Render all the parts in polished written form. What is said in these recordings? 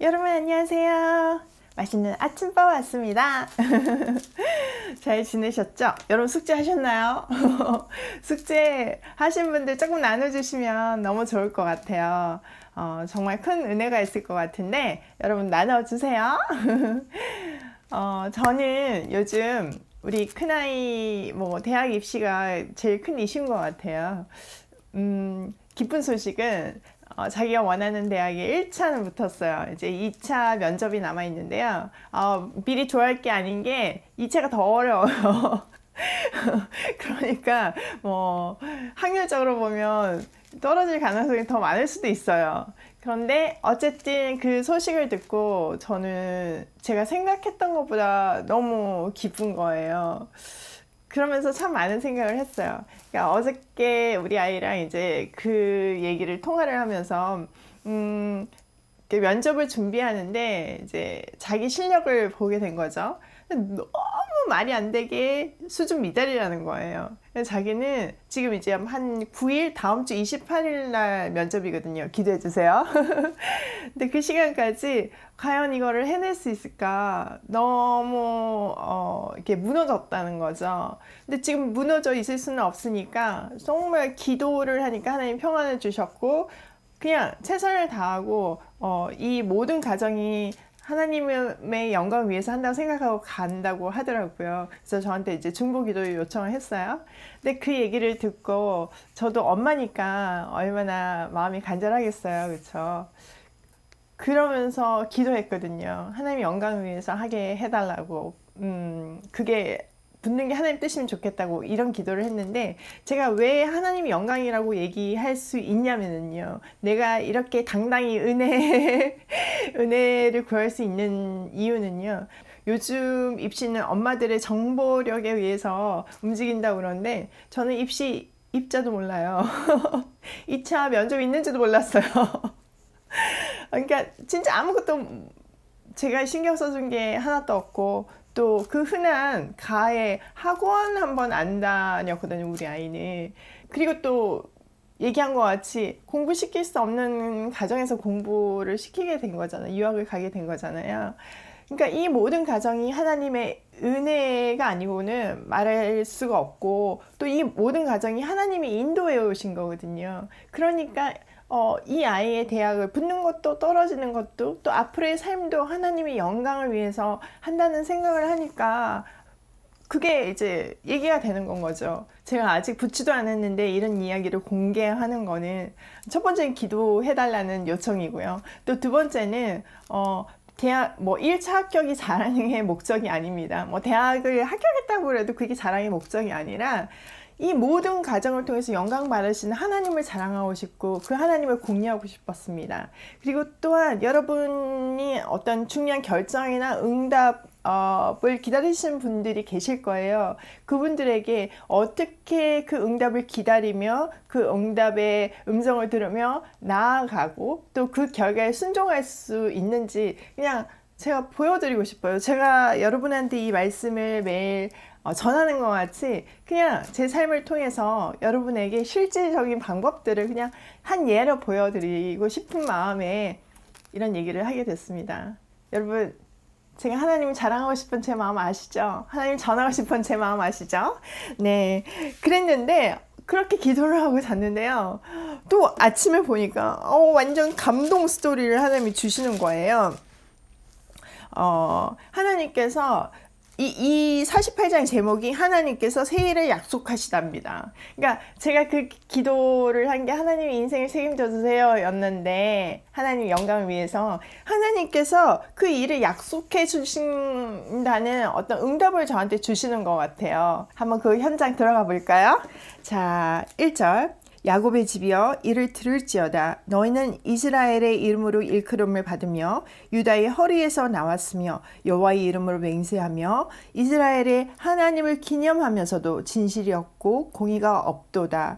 여러분 안녕하세요. 맛있는 아침밥 왔습니다. 잘 지내셨죠? 여러분 숙제 하셨나요? 숙제 하신 분들 조금 나눠주시면 너무 좋을 것 같아요. 정말 큰 은혜가 있을 것 같은데 여러분 나눠주세요. 저는 요즘 우리 큰아이 대학 입시가 제일 큰 이슈인 것 같아요. 기쁜 소식은 자기가 원하는 대학에 1차는 붙었어요. 이제 2차 면접이 남아 있는데요. 미리 좋아할 게 아닌 게 2차가 더 어려워요. 그러니까 확률적으로 보면 떨어질 가능성이 더 많을 수도 있어요. 그런데 어쨌든 그 소식을 듣고 저는 제가 생각했던 것보다 너무 기쁜 거예요. 그러면서 참 많은 생각을 했어요. 그러니까 어저께 우리 아이랑 이제 그 얘기를 통화를 하면서, 면접을 준비하는데 이제 자기 실력을 보게 된 거죠. 너무 말이 안 되게 수준 미달이라는 거예요. 자기는 지금 이제 한 9일, 다음 주 28일 날 면접이거든요. 기대해 주세요. 근데 그 시간까지 과연 이거를 해낼 수 있을까? 너무 이렇게 무너졌다는 거죠. 근데 지금 무너져 있을 수는 없으니까 정말 기도를 하니까 하나님 평안을 주셨고 그냥 최선을 다하고 이 모든 과정이 하나님의 영광을 위해서 한다고 생각하고 간다고 하더라고요. 그래서 저한테 이제 중보기도 요청을 했어요. 근데 그 얘기를 듣고 저도 엄마니까 얼마나 마음이 간절하겠어요. 그렇죠? 그러면서 기도했거든요. 하나님 영광을 위해서 하게 해달라고. 그게 붙는 게 하나님 뜻이면 좋겠다고 이런 기도를 했는데 제가 왜 하나님이 영광이라고 얘기할 수 있냐면요. 내가 이렇게 당당히 은혜를 구할 수 있는 이유는요. 요즘 입시는 엄마들의 정보력에 의해서 움직인다고 그러는데 저는 입자도 몰라요. 2차 면접 있는지도 몰랐어요. 그러니까 진짜 아무것도 제가 신경 써준 게 하나도 없고 또 그 흔한 가에 학원 한번 안 다녔거든요, 우리 아이는. 그리고 또 얘기한 것 같이 공부시킬 수 없는 가정에서 공부를 시키게 된 거잖아요. 유학을 가게 된 거잖아요. 그러니까 이 모든 과정이 하나님의 은혜가 아니고는 말할 수가 없고 또 이 모든 과정이 하나님이 인도해 오신 거거든요. 그러니까 이 아이의 대학을 붙는 것도 떨어지는 것도 또 앞으로의 삶도 하나님의 영광을 위해서 한다는 생각을 하니까 그게 이제 얘기가 되는 건 거죠. 제가 아직 붙지도 않았는데 이런 이야기를 공개하는 거는 첫 번째는 기도해달라는 요청이고요. 또 두 번째는 대학 1차 합격이 자랑의 목적이 아닙니다. 대학을 합격했다고 해도 그게 자랑의 목적이 아니라 이 모든 과정을 통해서 영광 받으시는 하나님을 자랑하고 싶고 그 하나님을 공유하고 싶었습니다. 그리고 또한 여러분이 어떤 중요한 결정이나 응답을 기다리시는 분들이 계실 거예요. 그분들에게 어떻게 그 응답을 기다리며 그 응답의 음성을 들으며 나아가고 또 그 결과에 순종할 수 있는지 그냥 제가 보여드리고 싶어요. 제가 여러분한테 이 말씀을 매일 전하는 것 같이 그냥 제 삶을 통해서 여러분에게 실질적인 방법들을 그냥 한 예로 보여드리고 싶은 마음에 이런 얘기를 하게 됐습니다. 여러분, 제가 하나님을 자랑하고 싶은 제 마음 아시죠? 하나님 전하고 싶은 제 마음 아시죠? 네, 그랬는데 그렇게 기도를 하고 잤는데요. 또 아침에 보니까 완전 감동 스토리를 하나님이 주시는 거예요. 하나님께서 이 48장 제목이 하나님께서 세일을 약속하시답니다. 그러니까 제가 그 기도를 한 게 하나님의 인생을 책임져 주세요 였는데 하나님 영광을 위해서 하나님께서 그 일을 약속해 주신다는 어떤 응답을 저한테 주시는 것 같아요. 한번 그 현장 들어가 볼까요? 자, 1절 야곱의 집이여 이를 들을지어다. 너희는 이스라엘의 이름으로 일컬음을 받으며 유다의 허리에서 나왔으며 여호와의 이름으로 맹세하며 이스라엘의 하나님을 기념하면서도 진실이 없고 공의가 없도다.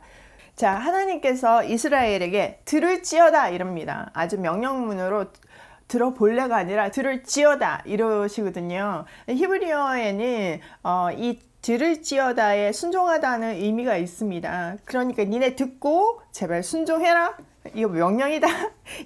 자, 하나님께서 이스라엘에게 들을지어다 이럽니다. 아주 명령문으로 들어볼래가 아니라 들을지어다 이러시거든요. 히브리어에는 이 들을지어다에 순종하다는 의미가 있습니다. 그러니까 니네 듣고 제발 순종해라. 이거 명령이다.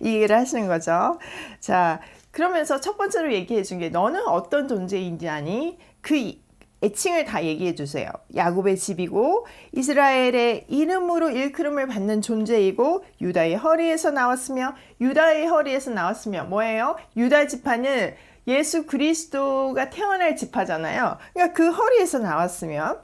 이 얘기를 하시는 거죠. 자, 그러면서 첫 번째로 얘기해 준 게 너는 어떤 존재인지 아니? 그 애칭을 다 얘기해 주세요. 야곱의 집이고 이스라엘의 이름으로 일컬음을 받는 존재이고 유다의 허리에서 나왔으며 뭐예요? 유다 지파는 예수 그리스도가 태어날 지파잖아요. 그러니까 그 허리에서 나왔으며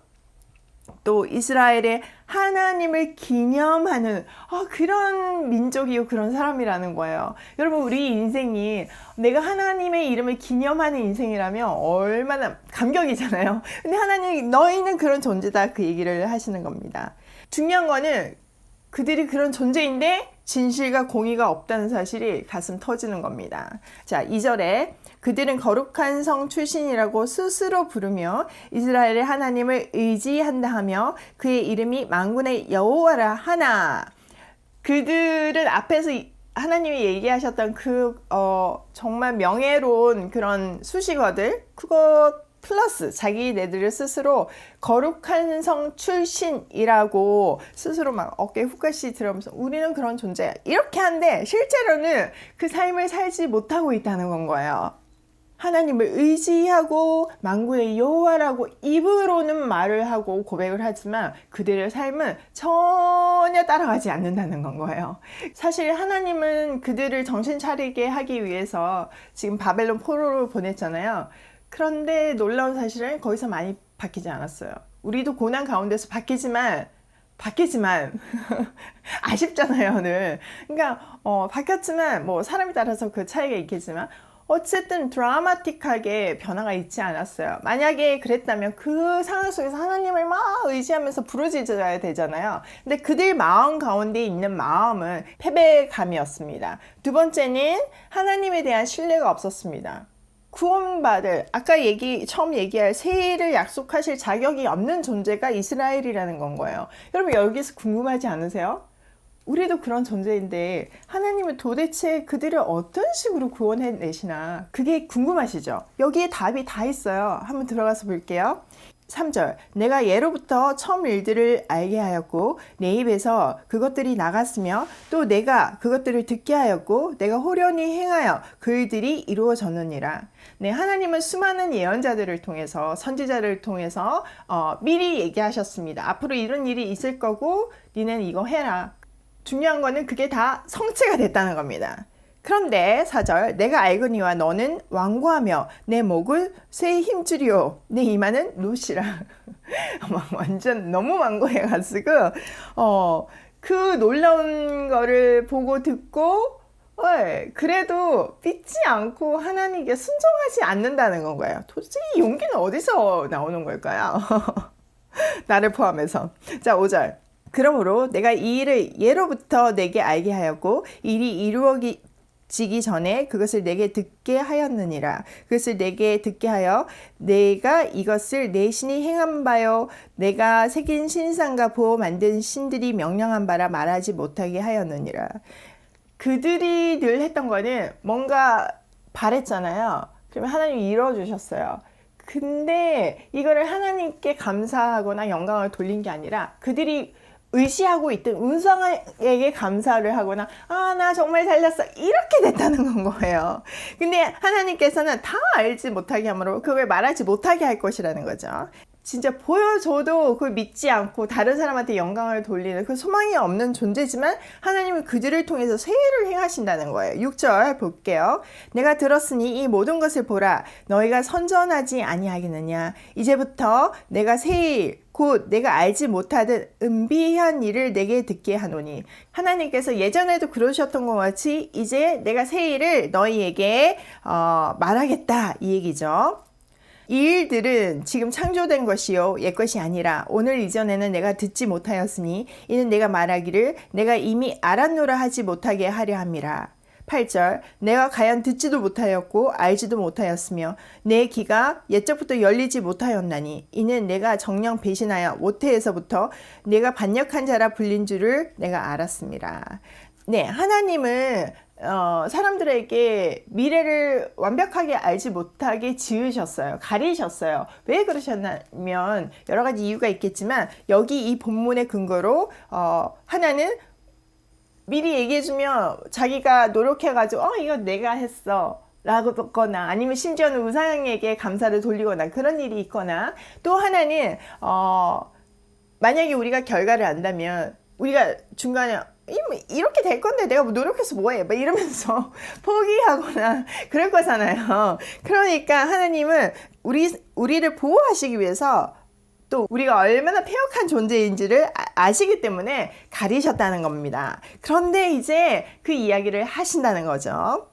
또 이스라엘의 하나님을 기념하는 그런 민족이고 그런 사람이라는 거예요. 여러분, 우리 인생이 내가 하나님의 이름을 기념하는 인생이라면 얼마나 감격이잖아요. 근데 하나님, 너희는 그런 존재다, 그 얘기를 하시는 겁니다. 중요한 거는 그들이 그런 존재인데 진실과 공의가 없다는 사실이 가슴 터지는 겁니다. 자, 2절에 그들은 거룩한 성 출신이라고 스스로 부르며 이스라엘의 하나님을 의지한다 하며 그의 이름이 만군의 여호와라 하나. 그들은 앞에서 하나님이 얘기하셨던 정말 명예로운 그런 수식어들, 그것 플러스 자기네들을 스스로 거룩한 성 출신이라고 스스로 막 어깨 후까지 들으면서 우리는 그런 존재야, 이렇게 한데 실제로는 그 삶을 살지 못하고 있다는 건 거예요. 하나님을 의지하고 만군의 여호와라고 입으로는 말을 하고 고백을 하지만 그들의 삶은 전혀 따라가지 않는다는 건 거예요. 사실 하나님은 그들을 정신 차리게 하기 위해서 지금 바벨론 포로를 보냈잖아요. 그런데 놀라운 사실은 거기서 많이 바뀌지 않았어요. 우리도 고난 가운데서 바뀌지만 아쉽잖아요, 늘. 그러니까 바뀌었지만 뭐 사람에 따라서 그 차이가 있겠지만 어쨌든 드라마틱하게 변화가 있지 않았어요. 만약에 그랬다면 그 상황 속에서 하나님을 막 의지하면서 부르짖어야 되잖아요. 근데 그들 마음 가운데 있는 마음은 패배감이었습니다. 두 번째는 하나님에 대한 신뢰가 없었습니다. 구원받을, 아까 처음 얘기할 세일을 약속하실 자격이 없는 존재가 이스라엘이라는 건 거예요. 여러분, 여기서 궁금하지 않으세요? 우리도 그런 존재인데 하나님은 도대체 그들을 어떤 식으로 구원해내시나, 그게 궁금하시죠? 여기에 답이 다 있어요. 한번 들어가서 볼게요. 3절, 내가 예로부터 처음 일들을 알게 하였고 내 입에서 그것들이 나갔으며 또 내가 그것들을 듣게 하였고 내가 호련히 행하여 그 일들이 이루어졌느니라. 네, 하나님은 수많은 예언자들을 통해서, 선지자를 통해서 미리 얘기하셨습니다. 앞으로 이런 일이 있을 거고 니네는 이거 해라. 중요한 거는 그게 다 성취가 됐다는 겁니다. 그런데 4절, 내가 알거니와 너는 완고하며 내 목을 쇠에 힘주리오 내 이마는 노시라. 완전 너무 완고해가지고 그 놀라운 거를 보고 듣고 그래도 믿지 않고 하나님께 순종하지 않는다는 건가요? 도대체 이 용기는 어디서 나오는 걸까요? 나를 포함해서. 자, 5절, 그러므로 내가 이 일을 예로부터 내게 알게 하였고 일이 이루어지기 전에 그것을 내게 듣게 하였느니라. 그것을 내게 듣게 하여 내가 이것을 내 신이 행한 바요 내가 새긴 신상과 보호 만든 신들이 명령한 바라 말하지 못하게 하였느니라. 그들이 늘 했던 거는 뭔가 바랬잖아요. 그러면 하나님이 이루어주셨어요. 근데 이거를 하나님께 감사하거나 영광을 돌린 게 아니라 그들이 의지하고 있던 운성에게 감사를 하거나 나 정말 살렸어, 이렇게 됐다는 건 거예요. 근데 하나님께서는 다 알지 못하게 함으로 그걸 말하지 못하게 할 것이라는 거죠. 진짜 보여줘도 그걸 믿지 않고 다른 사람한테 영광을 돌리는 그 소망이 없는 존재지만 하나님은 그들을 통해서 세일을 행하신다는 거예요. 6절 볼게요. 내가 들었으니 이 모든 것을 보라. 너희가 선전하지 아니하겠느냐. 이제부터 내가 세일 곧 내가 알지 못하던 은비한 일을 내게 듣게 하노니. 하나님께서 예전에도 그러셨던 것 같이 이제 내가 새 일을 너희에게 말하겠다, 이 얘기죠. 이 일들은 지금 창조된 것이요 옛것이 아니라 오늘 이전에는 내가 듣지 못하였으니 이는 내가 말하기를 내가 이미 알았노라 하지 못하게 하려 함이라. 8절, 내가 가연 듣지도 못하였고 알지도 못하였으며 내 귀가 옛적부터 열리지 못하였나니 이는 내가 정녕 배신하여 모태에서부터 내가 반역한 자라 불린 줄을 내가 알았습니다. 네, 하나님은 사람들에게 미래를 완벽하게 알지 못하게 지으셨어요. 가리셨어요. 왜 그러셨냐면 여러 가지 이유가 있겠지만 여기 이 본문의 근거로 하나는 미리 얘기해주면 자기가 노력해가지고 이거 내가 했어, 라거나 아니면 심지어는 우상에게 감사를 돌리거나 그런 일이 있거나, 또 하나는 만약에 우리가 결과를 안다면 우리가 중간에 이렇게 될 건데 내가 뭐 노력해서 뭐해 막 이러면서 포기하거나 그럴 거잖아요. 그러니까 하나님은 우리를 보호하시기 위해서 또 우리가 얼마나 패역한 존재인지를 아시기 때문에 가리셨다는 겁니다. 그런데 이제 그 이야기를 하신다는 거죠.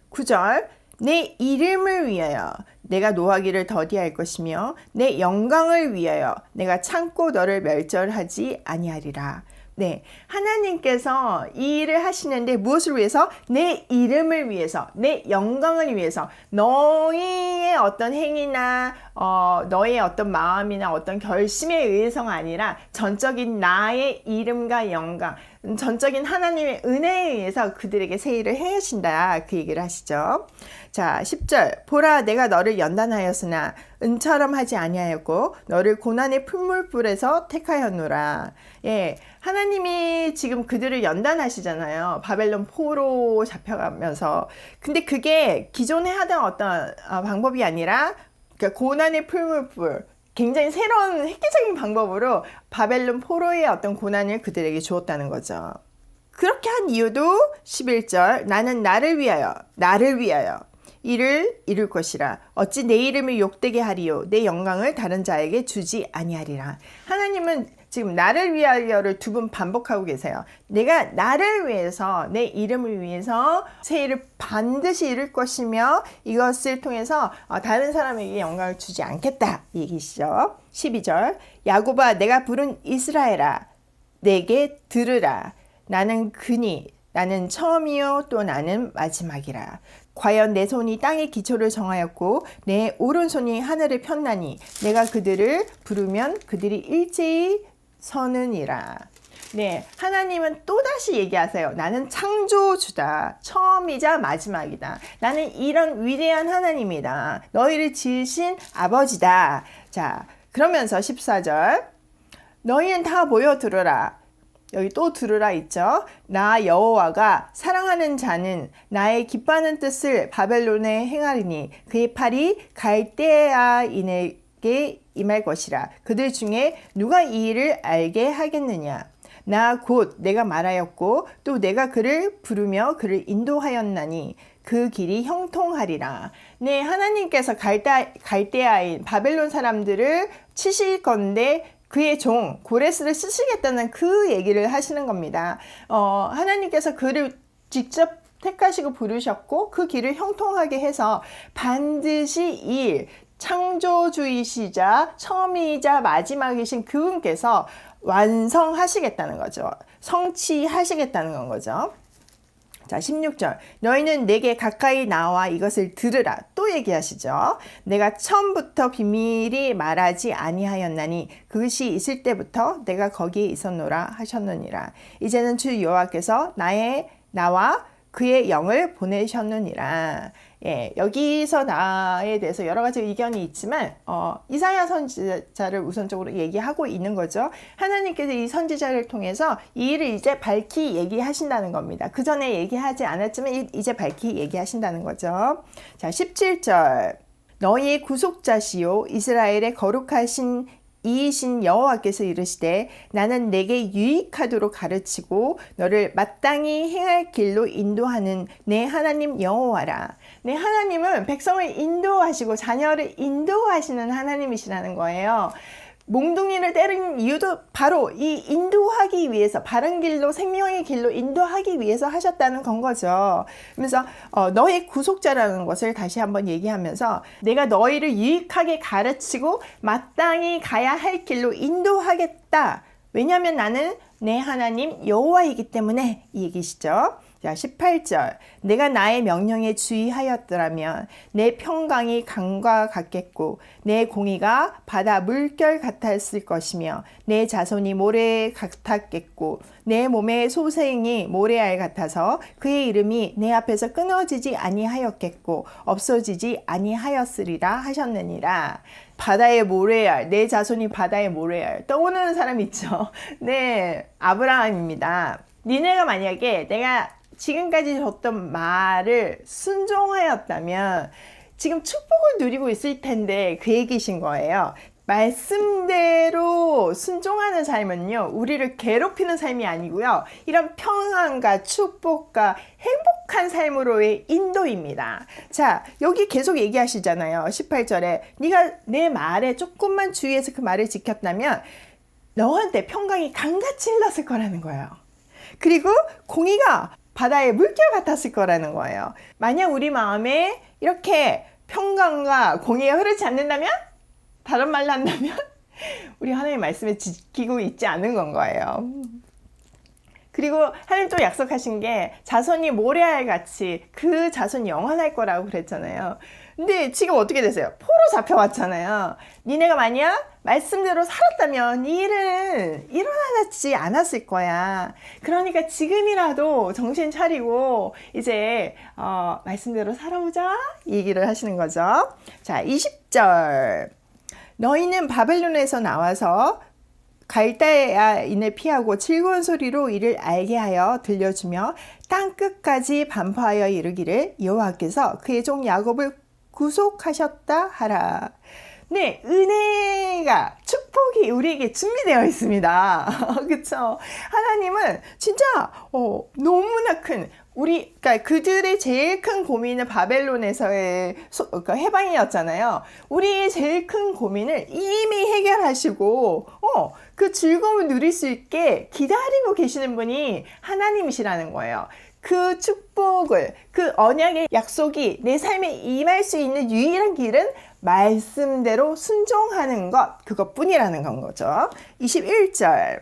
9절, 내 이름을 위하여 내가 노하기를 더디할 것이며 내 영광을 위하여 내가 참고 너를 멸절하지 아니하리라. 네, 하나님께서 이 일을 하시는데 무엇을 위해서? 내 이름을 위해서, 내 영광을 위해서. 너희의 어떤 행위나 너의 어떤 마음이나 어떤 결심에 의해서가 아니라 전적인 나의 이름과 영광, 전적인 하나님의 은혜에 의해서 그들에게 새 일을 행하신다, 그 얘기를 하시죠. 자, 10절, 보라 내가 너를 연단하였으나 은처럼 하지 아니하였고 너를 고난의 풀물불에서 택하였노라. 예, 하나님이 지금 그들을 연단하시잖아요. 바벨론 포로 잡혀가면서. 근데 그게 기존에 하던 어떤 방법이 아니라, 그러니까 고난의 풀물불, 굉장히 새로운 획기적인 방법으로 바벨론 포로의 어떤 고난을 그들에게 주었다는 거죠. 그렇게 한 이유도 11절, 나는 나를 위하여 이를 이룰 것이라. 어찌 내 이름을 욕되게 하리요 내 영광을 다른 자에게 주지 아니하리라. 하나님은 지금 나를 위하여를 두 번 반복하고 계세요. 내가 나를 위해서, 내 이름을 위해서 새 일을 반드시 이룰 것이며 이것을 통해서 다른 사람에게 영광을 주지 않겠다, 이 얘기시죠. 12절, 야곱아 내가 부른 이스라엘아 내게 들으라. 나는 그니 나는 처음이요 또 나는 마지막이라. 과연 내 손이 땅의 기초를 정하였고 내 오른손이 하늘을 폈나니 내가 그들을 부르면 그들이 일제히 서느니라. 네, 하나님은 또다시 얘기하세요. 나는 창조주다. 처음이자 마지막이다. 나는 이런 위대한 하나님이다. 너희를 지으신 아버지다. 자, 그러면서 14절, 너희는 다 모여 들으라. 여기 또 들으라 있죠. 나 여호와가 사랑하는 자는 나의 기뻐하는 뜻을 바벨론에 행하리니 그의 팔이 갈대아인에게 임할 것이라. 그들 중에 누가 이 일을 알게 하겠느냐. 나 곧 내가 말하였고 또 내가 그를 부르며 그를 인도하였나니 그 길이 형통하리라. 네, 하나님께서 갈대아인 바벨론 사람들을 치실 건데 그의 종 고레스를 쓰시겠다는 그 얘기를 하시는 겁니다. 하나님께서 그를 직접 택하시고 부르셨고 그 길을 형통하게 해서 반드시 이 일, 창조주이시자 처음이자 마지막이신 그분께서 완성하시겠다는 거죠. 성취하시겠다는 거죠. 자, 16절, 너희는 내게 가까이 나와 이것을 들으라. 또 얘기하시죠. 내가 처음부터 비밀이 말하지 아니하였나니 그것이 있을 때부터 내가 거기에 있었노라 하셨느니라. 이제는 주 여호와께서 나와 그의 영을 보내셨느니라. 예, 여기서 나에 대해서 여러 가지 의견이 있지만 이사야 선지자를 우선적으로 얘기하고 있는 거죠. 하나님께서 이 선지자를 통해서 이 일을 이제 밝히 얘기하신다는 겁니다. 그 전에 얘기하지 않았지만 이제 밝히 얘기하신다는 거죠. 자, 17절, 너희의 구속자시요 이스라엘의 거룩하신 이이신 여호와께서 이르시되 나는 내게 유익하도록 가르치고 너를 마땅히 행할 길로 인도하는 내 하나님 여호와라. 네, 하나님은 백성을 인도하시고 자녀를 인도하시는 하나님이시라는 거예요. 몽둥이를 때리는 이유도 바로 이 인도하기 위해서, 바른 길로, 생명의 길로 인도하기 위해서 하셨다는 건 거죠. 그래서 너의 구속자라는 것을 다시 한번 얘기하면서 내가 너희를 유익하게 가르치고 마땅히 가야 할 길로 인도하겠다. 왜냐하면 나는 내 하나님 여호와이기 때문에, 이 얘기시죠. 자, 18절, 내가 나의 명령에 주의하였더라면 내 평강이 강과 같겠고 내 공의가 바다 물결 같았을 것이며 내 자손이 모래 같았겠고 내 몸의 소생이 모래알 같아서 그의 이름이 내 앞에서 끊어지지 아니하였겠고 없어지지 아니하였으리라 하셨느니라. 바다의 모래알, 내 자손이 바다의 모래알. 떠오르는 사람 있죠? 네, 아브라함입니다. 니네가 만약에 내가 지금까지 줬던 말을 순종하였다면 지금 축복을 누리고 있을 텐데 그 얘기신 거예요. 말씀대로 순종하는 삶은요, 우리를 괴롭히는 삶이 아니고요, 이런 평안과 축복과 행복한 삶으로의 인도입니다. 자, 여기 계속 얘기하시잖아요. 18절에 네가 내 말에 조금만 주의해서 그 말을 지켰다면 너한테 평강이 강같이 흘렀을 거라는 거예요. 그리고 공의가 바다의 물결 같았을 거라는 거예요. 만약 우리 마음에 이렇게 평강과 공의가 흐르지 않는다면, 다른 말로 한다면 우리 하나님의 말씀을 지키고 있지 않은 건 거예요. 그리고 하나님 또 약속하신 게 자손이 모래알 같이 그 자손이 영원할 거라고 그랬잖아요. 근데 지금 어떻게 됐어요? 포로 잡혀왔잖아요. 니네가 만약 말씀대로 살았다면 이 일은 일어나지 않았을 거야. 그러니까 지금이라도 정신 차리고 이제 말씀대로 살아보자 얘기를 하시는 거죠. 자, 20절. 너희는 바벨론에서 나와서 갈대아인을 피하고 즐거운 소리로 이를 알게 하여 들려주며 땅 끝까지 반포하여 이르기를 여호와께서 그의 종 야곱을 구속하셨다 하라. 네, 은혜가, 축복이 우리에게 준비되어 있습니다. 그쵸? 하나님은 진짜 너무나 큰, 그러니까 그들의 제일 큰 고민은 바벨론에서의 그러니까 해방이었잖아요. 우리의 제일 큰 고민을 이미 해결하시고 그 즐거움을 누릴 수 있게 기다리고 계시는 분이 하나님이시라는 거예요. 그 축복을, 그 언약의 약속이 내 삶에 임할 수 있는 유일한 길은 말씀대로 순종하는 것, 그것뿐이라는 건 거죠. 21절.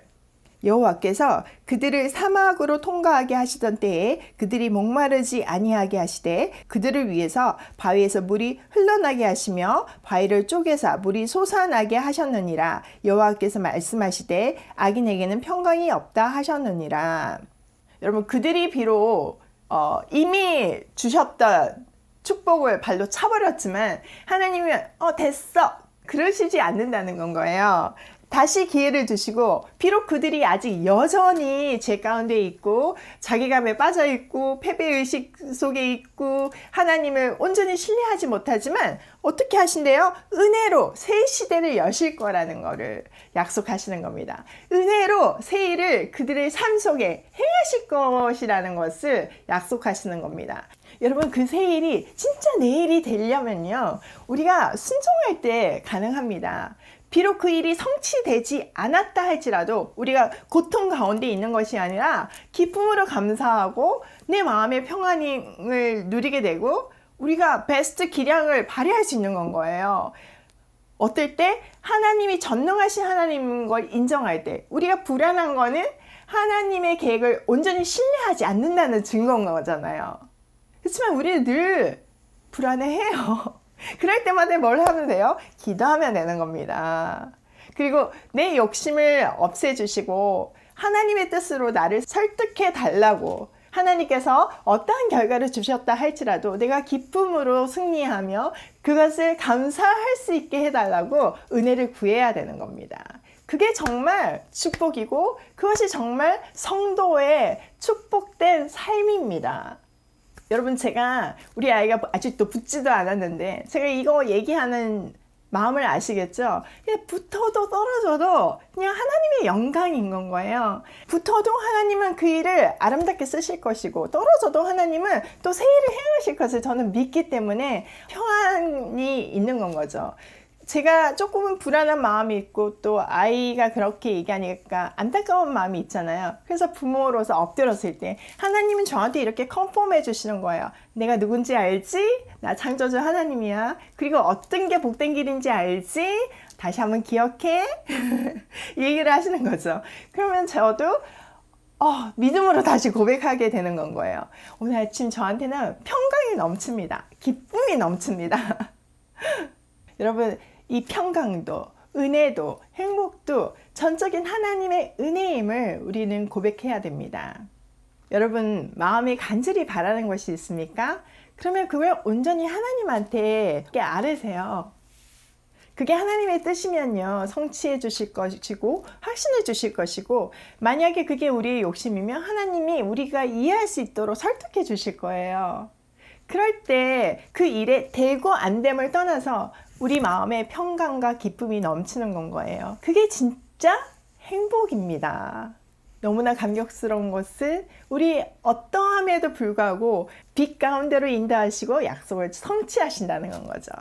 여호와께서 그들을 사막으로 통과하게 하시던 때에 그들이 목마르지 아니하게 하시되 그들을 위해서 바위에서 물이 흘러나게 하시며 바위를 쪼개사 물이 솟아나게 하셨느니라. 여호와께서 말씀하시되 악인에게는 평강이 없다 하셨느니라. 여러분, 그들이 비록 이미 주셨던 축복을 발로 차버렸지만 하나님은 됐어 그러시지 않는다는 건 거예요. 다시 기회를 주시고, 비록 그들이 아직 여전히 죄 가운데 있고 자괴감에 빠져 있고 패배의식 속에 있고 하나님을 온전히 신뢰하지 못하지만 어떻게 하신대요? 은혜로 새 시대를 여실 거라는 거를 약속하시는 겁니다. 은혜로 새 일을 그들의 삶 속에 행하실 것이라는 것을 약속하시는 겁니다. 여러분, 그 새 일이 진짜 내일이 되려면요, 우리가 순종할 때 가능합니다. 비록 그 일이 성취되지 않았다 할지라도 우리가 고통 가운데 있는 것이 아니라 기쁨으로 감사하고 내 마음의 평안을 누리게 되고 우리가 베스트 기량을 발휘할 수 있는 건 거예요. 어떨 때? 하나님이 전능하신 하나님인 걸 인정할 때. 우리가 불안한 거는 하나님의 계획을 온전히 신뢰하지 않는다는 증거인 거잖아요. 그렇지만 우리는 늘 불안해해요. 그럴 때마다 뭘 하면 돼요? 기도하면 되는 겁니다. 그리고 내 욕심을 없애주시고 하나님의 뜻으로 나를 설득해 달라고, 하나님께서 어떠한 결과를 주셨다 할지라도 내가 기쁨으로 승리하며 그것을 감사할 수 있게 해달라고 은혜를 구해야 되는 겁니다. 그게 정말 축복이고 그것이 정말 성도의 축복된 삶입니다. 여러분, 제가 우리 아이가 아직도 붙지도 않았는데 제가 이거 얘기하는 마음을 아시겠죠? 그냥 붙어도 떨어져도 그냥 하나님의 영광인 건 거예요. 붙어도 하나님은 그 일을 아름답게 쓰실 것이고 떨어져도 하나님은 또 새 일을 행하실 것을 저는 믿기 때문에 평안이 있는 건 거죠. 제가 조금은 불안한 마음이 있고 또 아이가 그렇게 얘기하니까 안타까운 마음이 있잖아요. 그래서 부모로서 엎드렸을 때 하나님은 저한테 이렇게 컨펌해 주시는 거예요. 내가 누군지 알지? 나 창조주 하나님이야. 그리고 어떤 게 복된 길인지 알지? 다시 한번 기억해? 이 얘기를 하시는 거죠. 그러면 저도 믿음으로 다시 고백하게 되는 건 거예요. 오늘 아침 저한테는 평강이 넘칩니다. 기쁨이 넘칩니다. 여러분, 이 평강도, 은혜도, 행복도 전적인 하나님의 은혜임을 우리는 고백해야 됩니다. 여러분, 마음에 간절히 바라는 것이 있습니까? 그러면 그걸 온전히 하나님한테 아뢰세요. 그게 하나님의 뜻이면요, 성취해 주실 것이고 확신해 주실 것이고, 만약에 그게 우리의 욕심이면 하나님이 우리가 이해할 수 있도록 설득해 주실 거예요. 그럴 때 그 일에 되고 안 됨을 떠나서 우리 마음에 평강과 기쁨이 넘치는 건 거예요. 그게 진짜 행복입니다. 너무나 감격스러운 것은 우리 어떠함에도 불구하고 빛 가운데로 인도하시고 약속을 성취하신다는 건 거죠.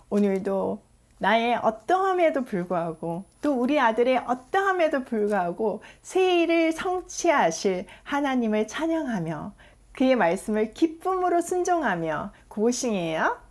오늘도 나의 어떠함에도 불구하고 또 우리 아들의 어떠함에도 불구하고 새 일을 성취하실 하나님을 찬양하며 그의 말씀을 기쁨으로 순종하며 고싱이에요.